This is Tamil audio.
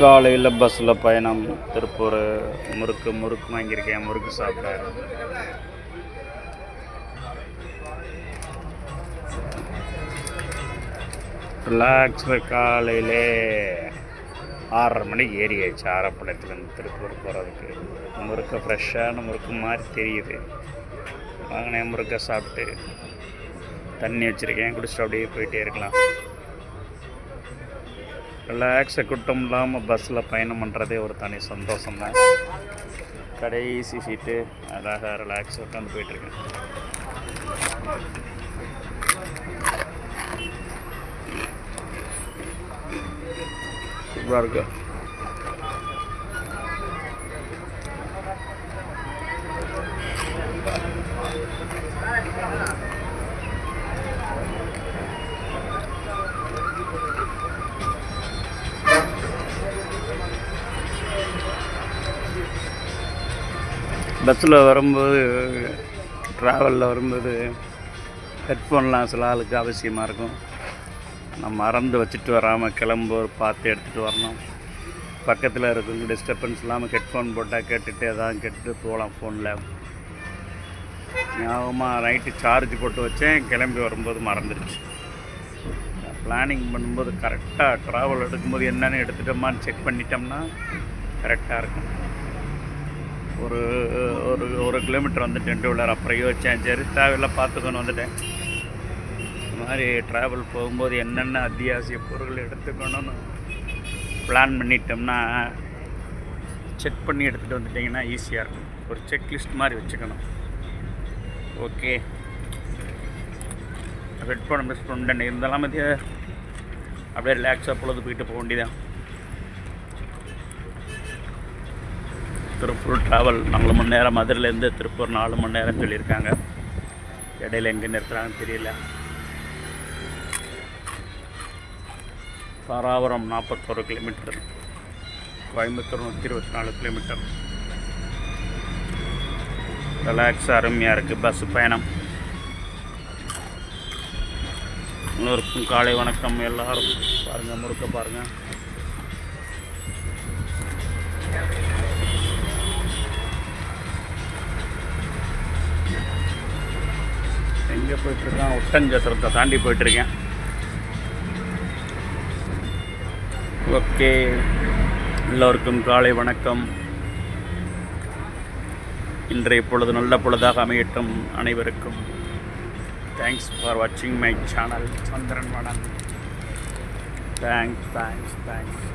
காலையில் பஸ்ஸில் பயணம். திருப்பூர் முறுக்கு வாங்கியிருக்கேன். முறுக்கு சாப்பிட ரிலாக்ஸில் காலையிலே 6:30 மணிக்கு ஏறியாச்சு. ஆரப்பாளையத்துலேருந்து திருப்பூர் போகிறதுக்கு. முறுக்கு ஃப்ரெஷ்ஷான முறுக்கு மாதிரி தெரியுது. வாங்கினேன் முறுக்கை சாப்பிட்டு தண்ணி வச்சுருக்கேன். குடிச்சிட்டு அப்படியே போயிட்டே இருக்கலாம். ரிலாக்ஸை கூட்டம் இல்லாமல் பஸ்ஸில் பயணம் பண்ணுறதே ஒரு தனி சந்தோஷம்தான். கடைசி சீட்டு அழகாக ரிலாக்ஸ் உட்காந்து போயிட்டுருக்கேன். சூப்பராக இருக்கு. பஸ்ஸில் வரும்போது ட்ராவலில் வரும்போது ஹெட்ஃபோன்லாம் சில ஆளுக்கு அவசியமாக இருக்கும். நம்ம மறந்து வச்சுட்டு வராமல் கிளம்பும்போது பார்த்து எடுத்துகிட்டு வரணும். பக்கத்தில் இருக்கும் டிஸ்டர்பன்ஸ் இல்லாமல் ஹெட்ஃபோன் போட்டால் கேட்டுகிட்டே தான் கேட்டுட்டு போகலாம். ஃபோனில் ஞாபகமாக நைட்டு சார்ஜ் போட்டு வச்சேன். கிளம்பி வரும்போது மறந்துடுச்சு. பிளானிங் பண்ணும்போது கரெக்டாக ட்ராவல் எடுக்கும்போது என்னென்னு எடுத்துட்டோமான்னு செக் பண்ணிட்டோம்னா கரெக்டாக இருக்கும். ஒரு ஒரு ஒரு கிலோமீட்டர் வந்துட்டேன் டூவீலர். அப்புறம் யோசித்தேன், சரி ட்ராவலில் பார்த்துக்கணும் வந்துட்டேன். இந்த மாதிரி ட்ராவல் போகும்போது என்னென்ன அத்தியாவசிய பொருட்கள் எடுத்துக்கணும்னு பிளான் பண்ணிட்டோம்னா செக் பண்ணி எடுத்துகிட்டு வந்துட்டிங்கன்னா ஈஸியாக இருக்கும். ஒரு செக்லிஸ்ட் மாதிரி வச்சுக்கணும். ஓகே, ஹெட்ஃபோனை மிஸ் பண்ணிட்டேன். இருந்தாலும் அப்படியே ரிலாக்ஸாக பொழுது போயிட்டு போக வேண்டியதான். திருப்பூர் ட்ராவல் 4 மணி நேரம். மதுரையிலேருந்து திருப்பூர் 4 மணி நேரம் சொல்லியிருக்காங்க. இடையில எங்கே நிறுத்துறாங்கன்னு தெரியல. Dharapuram 41 kilometre, Coimbatore 124 kilometre. ரிலாக்ஸாக அருமையாக இருக்குது பஸ் பயணம். எல்லோருக்கும் காலை வணக்கம். எல்லோரும் பாருங்கள், முறுக்க பாருங்கள். எங்கே போயிட்டுருக்கேன்? ஒட்டஞ்சத்திரத்தை தாண்டி போயிட்டுருக்கேன். ஓகே, எல்லோருக்கும் காலை வணக்கம். இன்றைய பொழுது நல்ல பொழுதாக அமையட்டும் அனைவருக்கும். தேங்க்ஸ் ஃபார் வாட்சிங் மை சேனல் சந்திரன் வனம். தேங்க்ஸ்.